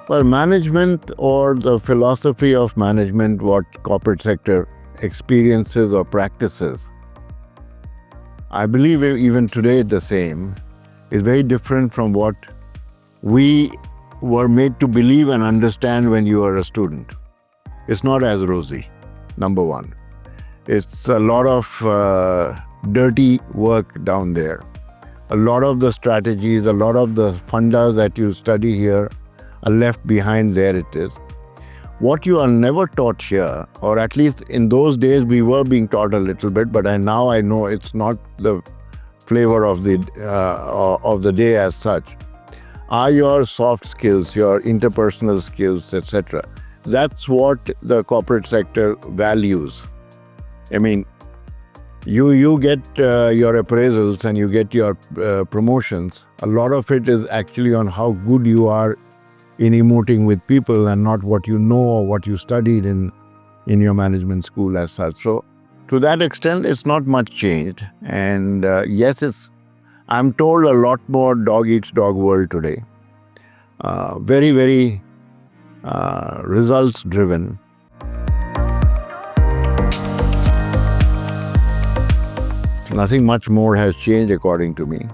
Well, management or the philosophy of management, what corporate sector experiences or practices, I believe even today the same, is very different from what we were made to believe and understand when you were a student. It's not as rosy, number one. It's a lot of dirty work down there. A lot of the strategies, a lot of the fundas that you study here are left behind. There it is. What you are never taught here, or at least in those days we were being taught a little bit, but now I know it's not the flavor of the day as such, are your soft skills, your interpersonal skills, etc. That's what the corporate sector values. I mean, you get your appraisals and you get your promotions. A lot of it is actually on how good you are in emoting with people and not what you know or what you studied in your management school as such. So to that extent, it's not much changed. And yes, I'm told a lot more dog eats dog world today. Very, very results driven. Nothing much more has changed according to me.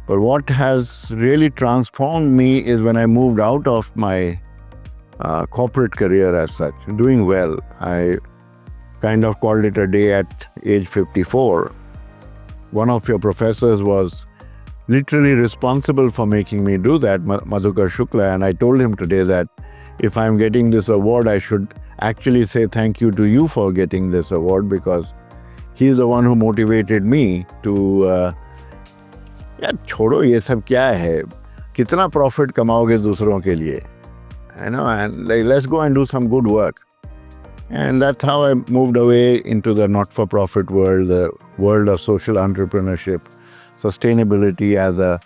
But what has really transformed me is when I moved out of my corporate career as such, doing well. I kind of called it a day at age 54. One of your professors was literally responsible for making me do that, Madhukar Shukla, and I told him today that if I'm getting this award, I should actually say thank you to you for getting this award, because he's the one who motivated me to यार छोड़ो ये सब क्या है, कितना profit कमाओगे दूसरों के लिए, and like, let's go and do some good work. And that's how I moved away into the not-for-profit world, the world of social entrepreneurship, sustainability as a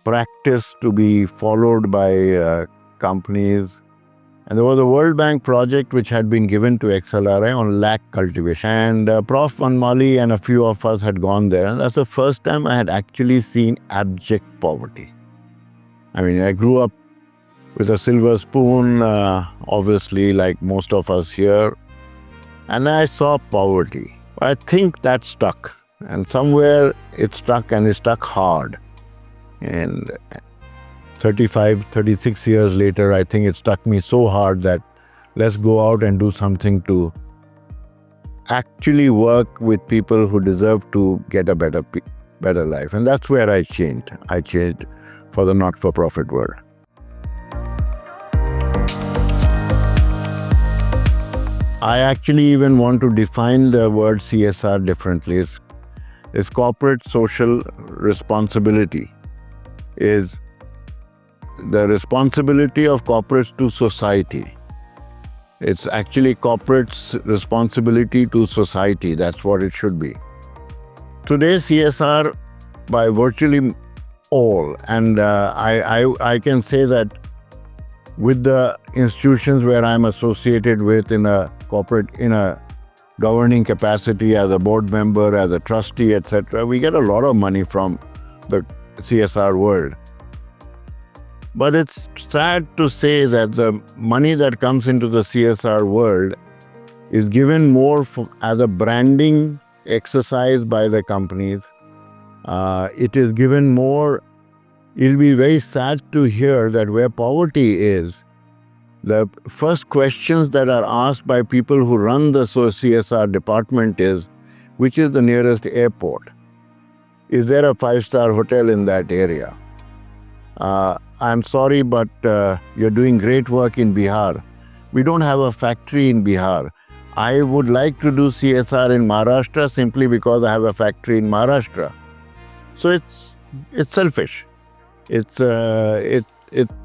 practice to be followed by companies. And there was a World Bank project which had been given to XLRI on lakh cultivation. And Prof. Vanmali and a few of us had gone there. And that's the first time I had actually seen abject poverty. I mean, I grew up with a silver spoon, obviously, like most of us here. And I saw poverty. But I think that stuck. And somewhere it stuck, and it stuck hard. And 35, 36 years later, I think it struck me so hard that let's go out and do something to actually work with people who deserve to get a better life. And that's where I changed. I changed for the not-for-profit world. I actually even want to define the word CSR differently. It's corporate social responsibility. Is the responsibility of corporates to society. It's actually corporate's responsibility to society. That's what it should be. Today, CSR by virtually all, and I can say that with the institutions where I'm associated with in a governing capacity as a board member, as a trustee, etc., we get a lot of money from the CSR world. But it's sad to say that the money that comes into the CSR world is given more as a branding exercise by the companies. It is given more. It'll be very sad to hear that where poverty is, the first questions that are asked by people who run the CSR department is, which is the nearest airport? Is there a 5-star hotel in that area? I'm sorry, but you're doing great work in Bihar. We don't have a factory in Bihar. I would like to do CSR in Maharashtra simply because I have a factory in Maharashtra. So it's selfish. It's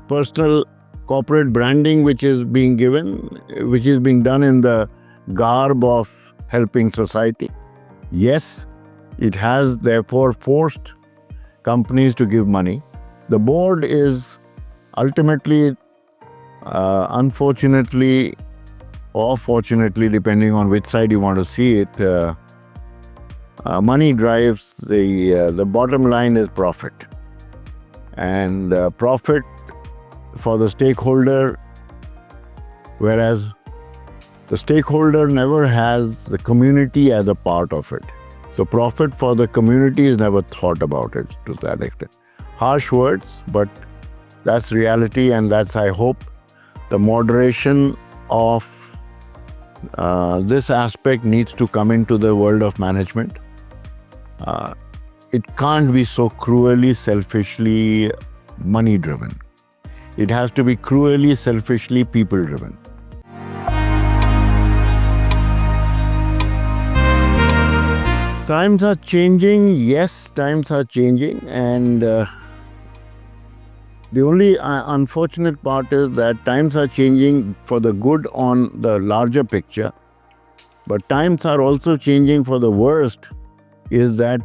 personal corporate branding which is being done in the garb of helping society. Yes, it has therefore forced companies to give money. The board is ultimately, unfortunately or fortunately, depending on which side you want to see it, money drives the bottom line is profit. And profit for the stakeholder, whereas the stakeholder never has the community as a part of it. So profit for the community is never thought about it to that extent. Harsh words, but that's reality, and that's, I hope, the moderation of this aspect needs to come into the world of management. It can't be so cruelly, selfishly money-driven. It has to be cruelly, selfishly people-driven. Times are changing. Yes, times are changing, and the only unfortunate part is that times are changing for the good on the larger picture, but times are also changing for the worst, is that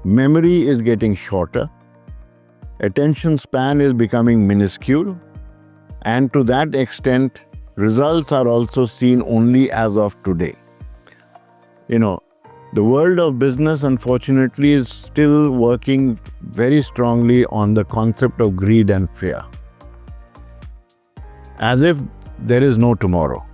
memory is getting shorter, attention span is becoming minuscule, and to that extent, results are also seen only as of today. The world of business, unfortunately, is still working very strongly on the concept of greed and fear, as if there is no tomorrow.